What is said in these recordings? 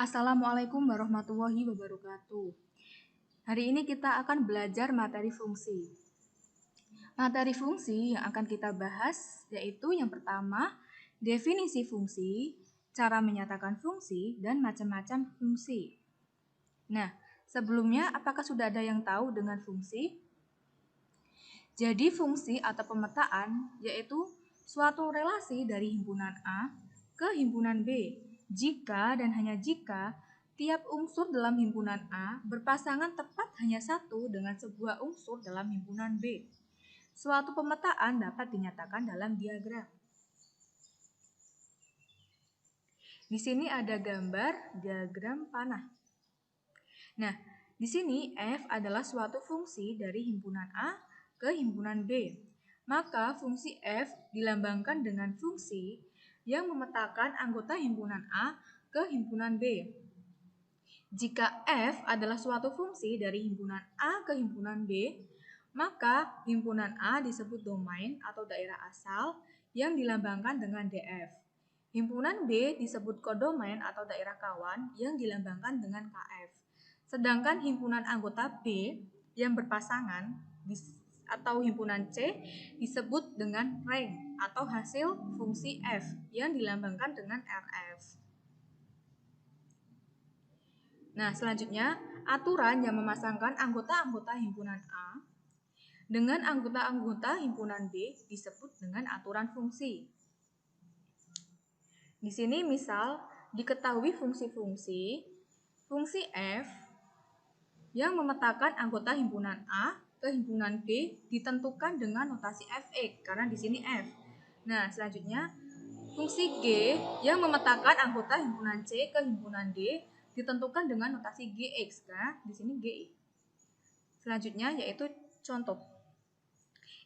Assalamualaikum warahmatullahi wabarakatuh. Hari ini kita akan belajar materi fungsi. Materi fungsi yang akan kita bahas yaitu yang pertama, definisi fungsi, cara menyatakan fungsi, dan macam-macam fungsi. Nah, sebelumnya apakah sudah ada yang tahu dengan fungsi? Jadi fungsi atau pemetaan yaitu suatu relasi dari himpunan A ke himpunan B jika dan hanya jika tiap unsur dalam himpunan A berpasangan tepat hanya satu dengan sebuah unsur dalam himpunan B. Suatu pemetaan dapat dinyatakan dalam diagram. Di sini ada gambar diagram panah. Nah, di sini F adalah suatu fungsi dari himpunan A ke himpunan B. Maka fungsi F dilambangkan dengan fungsi yang memetakan anggota himpunan A ke himpunan B. Jika F adalah suatu fungsi dari himpunan A ke himpunan B, maka himpunan A disebut domain atau daerah asal yang dilambangkan dengan DF. Himpunan B disebut kodomain atau daerah kawan yang dilambangkan dengan KF. Sedangkan himpunan anggota B yang berpasangan atau himpunan C disebut dengan rank atau hasil fungsi F yang dilambangkan dengan RF. Nah, selanjutnya aturan yang memasangkan anggota-anggota himpunan A dengan anggota-anggota himpunan B disebut dengan aturan fungsi. Di sini misal diketahui fungsi-fungsi F yang memetakan anggota himpunan A ke himpunan B ditentukan dengan notasi Fx karena di sini F. Nah, selanjutnya fungsi G yang memetakan anggota himpunan C ke himpunan D ditentukan dengan notasi Gx karena di sini Gi. Selanjutnya yaitu contoh.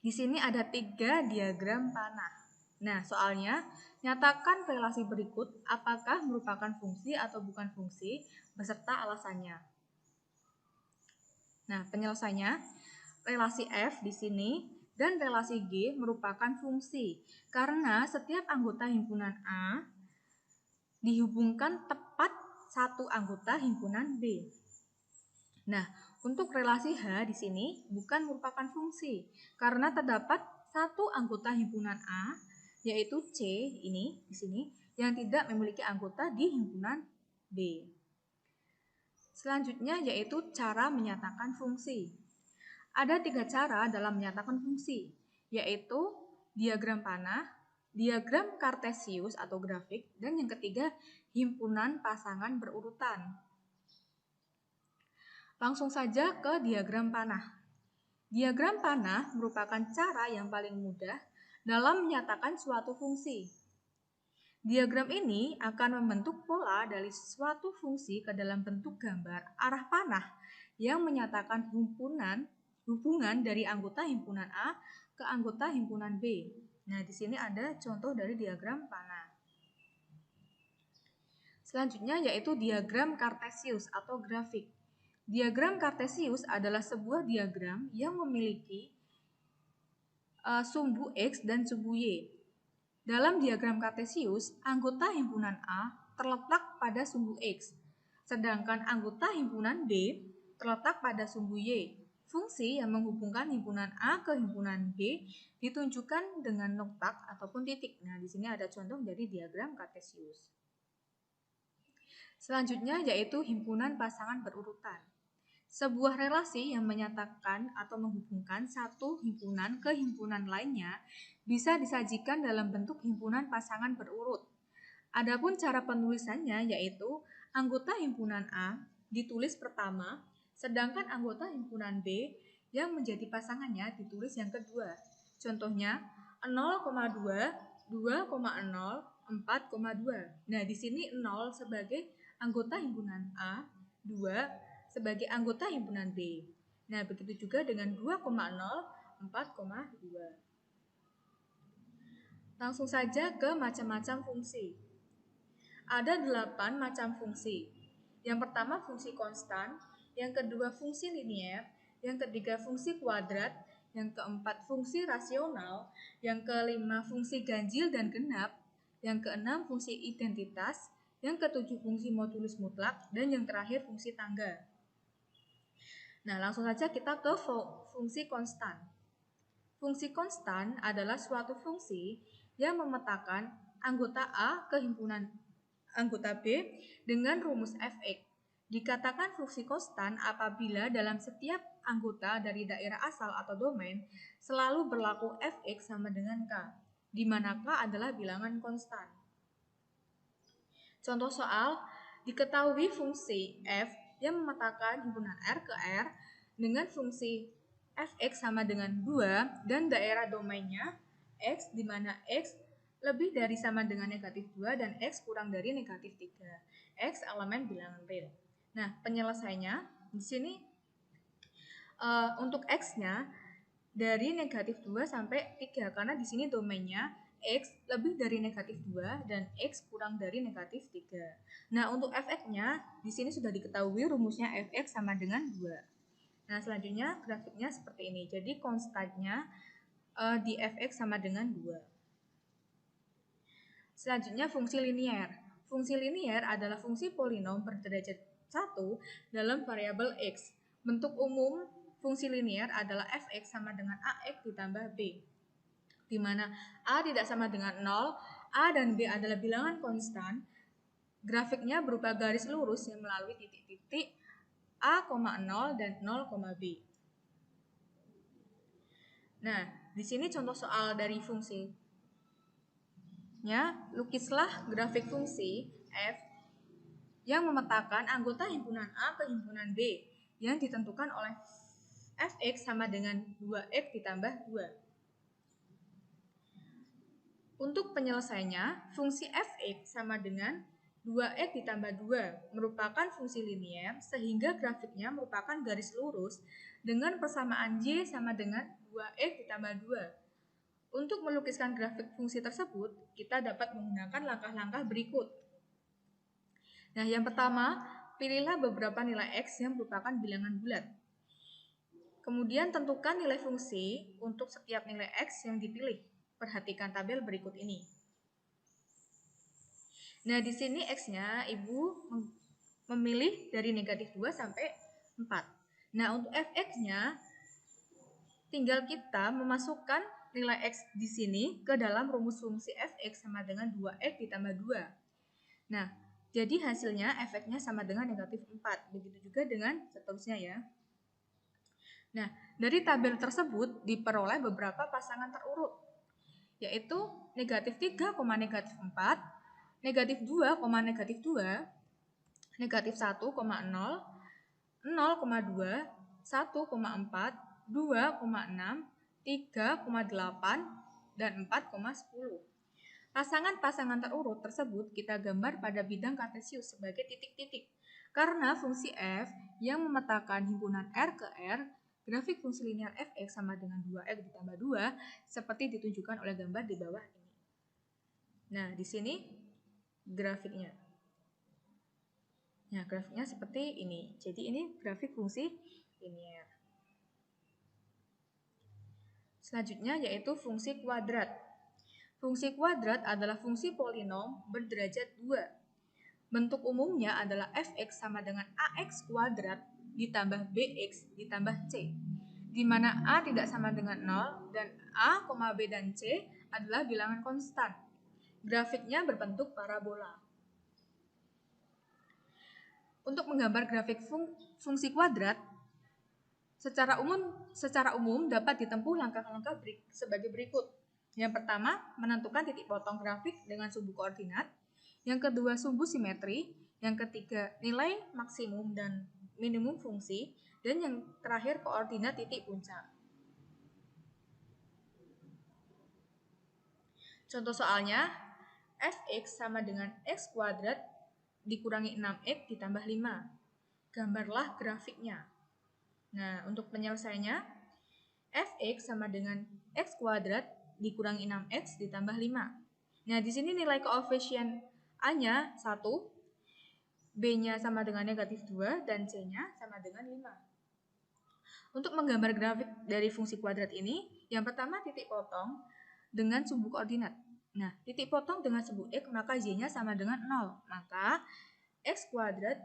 Di sini ada 3 diagram panah. Nah, soalnya nyatakan relasi berikut apakah merupakan fungsi atau bukan fungsi beserta alasannya. Nah, penyelesaiannya relasi F di sini dan relasi G merupakan fungsi karena setiap anggota himpunan A dihubungkan tepat satu anggota himpunan B. Nah, untuk relasi H di sini bukan merupakan fungsi karena terdapat satu anggota himpunan A yaitu C ini di sini yang tidak memiliki anggota di himpunan B. Selanjutnya yaitu cara menyatakan fungsi. Ada 3 cara dalam menyatakan fungsi, yaitu diagram panah, diagram kartesius atau grafik, dan yang ketiga himpunan pasangan berurutan. Langsung saja ke diagram panah. Diagram panah merupakan cara yang paling mudah dalam menyatakan suatu fungsi. Diagram ini akan membentuk pola dari suatu fungsi ke dalam bentuk gambar arah panah yang menyatakan hubungan dari anggota himpunan A ke anggota himpunan B. Nah, di sini ada contoh dari diagram panah. Selanjutnya yaitu diagram kartesius atau grafik. Diagram kartesius adalah sebuah diagram yang memiliki sumbu X dan sumbu Y. Dalam diagram kartesius, anggota himpunan A terletak pada sumbu X, sedangkan anggota himpunan B terletak pada sumbu Y. Fungsi yang menghubungkan himpunan A ke himpunan B ditunjukkan dengan noktak ataupun titik. Nah, di sini ada contoh dari diagram kartesius. Selanjutnya yaitu himpunan pasangan berurutan. Sebuah relasi yang menyatakan atau menghubungkan satu himpunan ke himpunan lainnya bisa disajikan dalam bentuk himpunan pasangan berurut. Adapun cara penulisannya yaitu anggota himpunan A ditulis pertama, sedangkan anggota himpunan B yang menjadi pasangannya ditulis yang kedua. Contohnya 0,2, 2,0, 4,2. Nah, di sini 0 sebagai anggota himpunan A, 2 sebagai anggota himpunan B. Nah, begitu juga dengan 2,0, 4,2. Langsung saja ke macam-macam fungsi. Ada 8 macam fungsi. Yang pertama fungsi konstan, yang kedua fungsi linier, yang ketiga fungsi kuadrat, yang keempat fungsi rasional, yang kelima fungsi ganjil dan genap, yang keenam fungsi identitas, yang ketujuh fungsi modulus mutlak, dan yang terakhir fungsi tangga. Nah, langsung saja kita ke fungsi konstan. Fungsi konstan adalah suatu fungsi yang memetakan anggota A ke himpunan anggota B dengan rumus fx. Dikatakan fungsi konstan apabila dalam setiap anggota dari daerah asal atau domain selalu berlaku fx sama dengan k, di mana k adalah bilangan konstan. Contoh soal, diketahui fungsi f yang memetakan himpunan R ke R dengan fungsi fx sama dengan 2 dan daerah domainnya x, di mana x lebih dari sama dengan negatif 2 dan x kurang dari negatif 3. X elemen bilangan real. Nah, penyelesaiannya di sini untuk x-nya dari negatif 2 sampai 3 karena di sini domainnya x lebih dari negatif 2 dan x kurang dari negatif 3. Nah, untuk fx-nya di sini sudah diketahui rumusnya fx sama dengan 2. Nah, selanjutnya grafiknya seperti ini. Jadi konstantnya di fx sama dengan 2. Selanjutnya fungsi linier. Fungsi linier adalah fungsi polinom berderajat 1 dalam variabel x. Bentuk umum fungsi linier adalah fx sama dengan ax ditambah b, di mana a tidak sama dengan 0, a dan b adalah bilangan konstan. Grafiknya berupa garis lurus yang melalui titik-titik a, 0 dan 0, b. Nah, di sini contoh soal dari fungsi. Lukislah grafik fungsi f yang memetakan anggota himpunan A ke himpunan B yang ditentukan oleh fx sama dengan 2x ditambah 2. Untuk penyelesaiannya, fungsi fx sama dengan 2x ditambah 2 merupakan fungsi linier sehingga grafiknya merupakan garis lurus dengan persamaan y sama dengan 2x ditambah 2. Untuk melukiskan grafik fungsi tersebut, kita dapat menggunakan langkah-langkah berikut. Nah, yang pertama, pilihlah beberapa nilai x yang merupakan bilangan bulat. Kemudian tentukan nilai fungsi untuk setiap nilai x yang dipilih. Perhatikan tabel berikut ini. Nah, di sini x-nya Ibu memilih dari negatif 2 sampai 4. Nah, untuk fx-nya tinggal kita memasukkan nilai x di sini ke dalam rumus fungsi fx sama dengan 2x ditambah 2. Nah, jadi hasilnya fx-nya sama dengan negatif 4. Begitu juga dengan seterusnya ya. Nah, dari tabel tersebut diperoleh beberapa pasangan terurut, yaitu negatif 3, negatif 4, negatif 2, negatif 2, negatif 1, 0, 0,2, 1,4, 2,6, 3,8, dan 4,10. Pasangan-pasangan terurut tersebut kita gambar pada bidang kartesius sebagai titik-titik. Karena fungsi f yang memetakan himpunan R ke R, grafik fungsi linear fx sama dengan 2x ditambah 2 seperti ditunjukkan oleh gambar di bawah ini. Nah, di sini grafiknya. Nah, grafiknya seperti ini. Jadi ini grafik fungsi linear. Selanjutnya yaitu fungsi kuadrat. Fungsi kuadrat adalah fungsi polinom berderajat 2. Bentuk umumnya adalah fx sama dengan ax kuadrat ditambah bx ditambah c, di mana a tidak sama dengan 0 dan a, b dan c adalah bilangan konstan. Grafiknya berbentuk parabola. Untuk menggambar grafik fungsi kuadrat, secara umum dapat ditempuh langkah-langkah sebagai berikut. Yang pertama, menentukan titik potong grafik dengan sumbu koordinat. Yang kedua, sumbu simetri. Yang ketiga, nilai maksimum dan minimum fungsi. Dan yang terakhir, koordinat titik puncak. Contoh soalnya, fx sama dengan x kuadrat dikurangi 6x ditambah 5. Gambarlah grafiknya. Nah, untuk penyelesaiannya, fx sama dengan x kuadrat dikurangi 6x ditambah 5. Nah, di sini nilai koefisien A-nya 1, B-nya sama dengan negatif 2, dan C-nya sama dengan 5. Untuk menggambar grafik dari fungsi kuadrat ini, yang pertama titik potong dengan sumbu koordinat. Nah, titik potong dengan sumbu X maka Y-nya sama dengan 0. Maka X kuadrat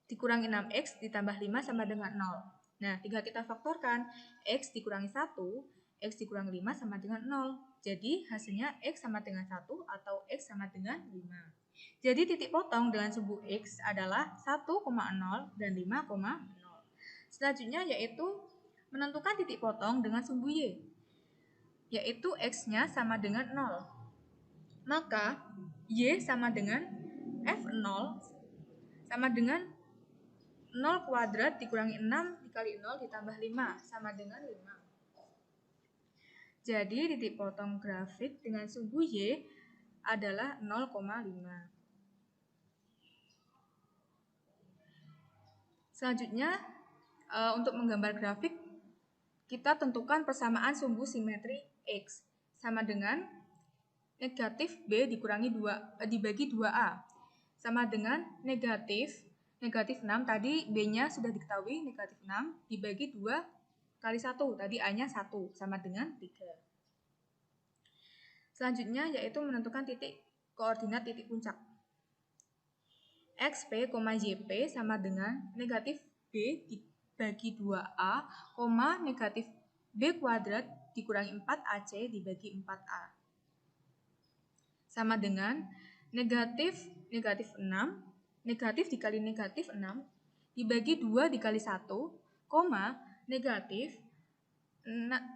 dikurangi 6X ditambah 5 sama dengan 0. Nah, tinggal kita faktorkan. X dikurangi 1, X dikurangi 5 sama dengan 0. Jadi, hasilnya X sama dengan 1 atau X sama dengan 5. Jadi, titik potong dengan sumbu X adalah 1,0 dan 5,0. Selanjutnya yaitu menentukan titik potong dengan sumbu Y, yaitu X-nya sama dengan 0. Maka, Y sama dengan F0 sama dengan 0 kuadrat dikurangi 6 dikali 0 ditambah 5 sama dengan 5. Jadi titik potong grafik dengan sumbu Y adalah 0,5. Selanjutnya untuk menggambar grafik kita tentukan persamaan sumbu simetri X sama dengan negatif B dikurangi dibagi 2A sama dengan negatif 6 tadi B-nya sudah diketahui negatif 6 dibagi 2 kali 1 tadi A-nya 1 sama dengan 3. Selanjutnya yaitu menentukan titik koordinat titik puncak. XP, YP sama dengan negatif B dibagi 2A, negatif B kuadrat dikurangi 4AC dibagi 4A. Sama dengan negatif 6, negatif dikali negatif 6, dibagi 2 dikali 1,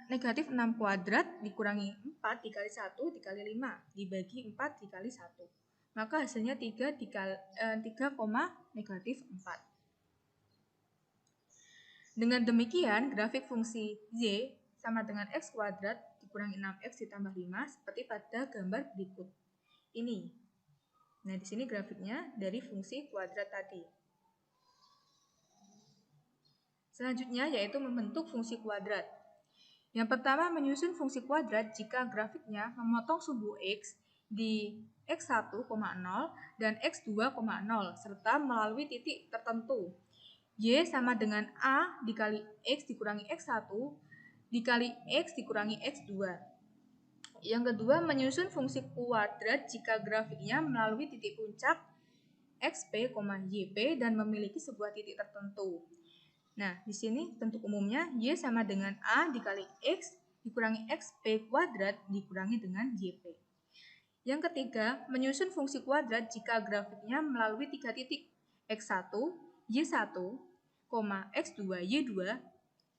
negatif 6 kuadrat dikurangi 4 dikali 1 dikali 5, dibagi 4 dikali 1. Maka hasilnya 3, negatif 4. Dengan demikian, grafik fungsi Y sama dengan X kuadrat dikurangi 6X ditambah 5 seperti pada gambar berikut ini. Nah, di sini grafiknya dari fungsi kuadrat tadi. Selanjutnya yaitu membentuk fungsi kuadrat. Yang pertama, menyusun fungsi kuadrat jika grafiknya memotong sumbu X di X1,0 dan X2,0 serta melalui titik tertentu. Y sama dengan A dikali X dikurangi X1 dikali X dikurangi X2. Yang kedua, menyusun fungsi kuadrat jika grafiknya melalui titik puncak XP, YP dan memiliki sebuah titik tertentu. Nah, di sini bentuk umumnya Y sama dengan A dikali X dikurangi XP kuadrat dikurangi dengan YP. Yang ketiga, menyusun fungsi kuadrat jika grafiknya melalui 3 titik X1, Y1, X2, Y2,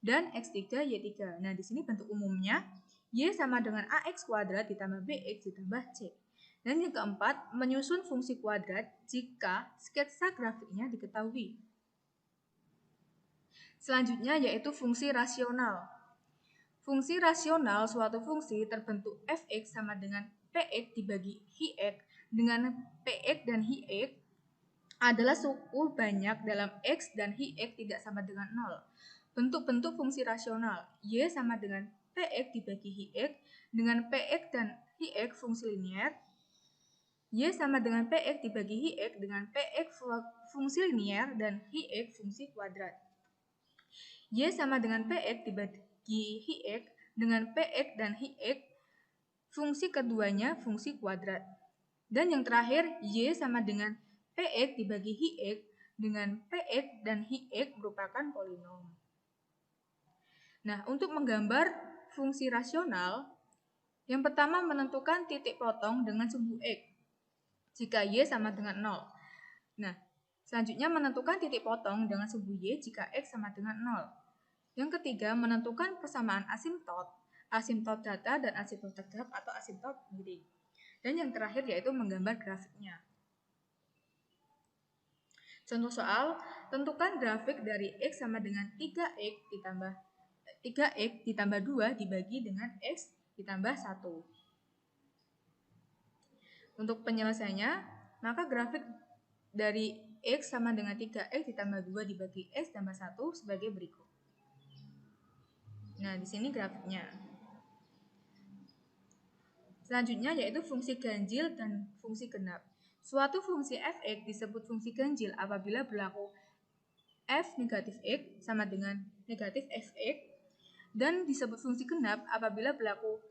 dan X3, Y3. Nah, di sini bentuk umumnya Y sama dengan AX kuadrat ditambah BX ditambah C. Dan yang keempat, menyusun fungsi kuadrat jika sketsa grafiknya diketahui. Selanjutnya yaitu fungsi rasional. Fungsi rasional suatu fungsi terbentuk fx sama dengan px dibagi hx dengan px dan hx adalah suku banyak dalam x dan hx tidak sama dengan 0. Bentuk-bentuk fungsi rasional y sama dengan px dibagi hx dengan px dan hx fungsi linear, y sama dengan px dibagi hx dengan px fungsi linear dan hx fungsi kuadrat. Y sama dengan px dibagi hx dengan px dan hx fungsi keduanya fungsi kuadrat. Dan yang terakhir y sama dengan px dibagi hx dengan px dan hx merupakan polinom. Nah, untuk menggambar fungsi rasional, yang pertama menentukan titik potong dengan sumbu x jika y sama dengan 0. Nah, selanjutnya menentukan titik potong dengan sumbu y jika x sama dengan 0. Yang ketiga, menentukan persamaan asimtot data dan asimtot tegak atau asimtot miring. Dan yang terakhir yaitu menggambar grafiknya. Contoh soal, tentukan grafik dari x sama dengan 3x ditambah 2 dibagi dengan x ditambah 1. Untuk penyelesaiannya, maka grafik dari x sama dengan 3x ditambah 2 dibagi x tambah 1 sebagai berikut. Nah, di sini grafiknya. Selanjutnya yaitu fungsi ganjil dan fungsi genap. Suatu fungsi fx disebut fungsi ganjil apabila berlaku f negatif x sama dengan negatif fx dan disebut fungsi genap apabila berlaku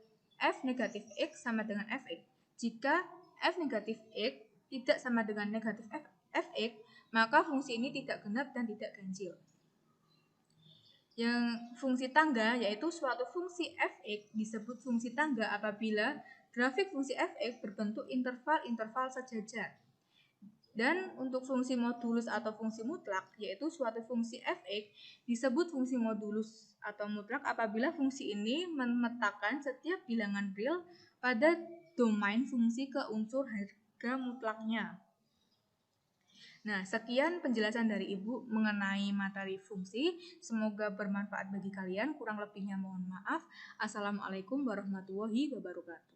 f negatif x sama dengan fx. Jika f negatif x tidak sama dengan negatif fx, maka fungsi ini tidak genap dan tidak ganjil. Yang fungsi tangga yaitu suatu fungsi fx disebut fungsi tangga apabila grafik fungsi fx berbentuk interval-interval sejajar. Dan untuk fungsi modulus atau fungsi mutlak yaitu suatu fungsi fx disebut fungsi modulus atau mutlak apabila fungsi ini memetakan setiap bilangan real pada domain fungsi ke unsur harga mutlaknya. Nah, sekian penjelasan dari Ibu mengenai materi fungsi. Semoga bermanfaat bagi kalian. Kurang lebihnya mohon maaf. Assalamualaikum warahmatullahi wabarakatuh.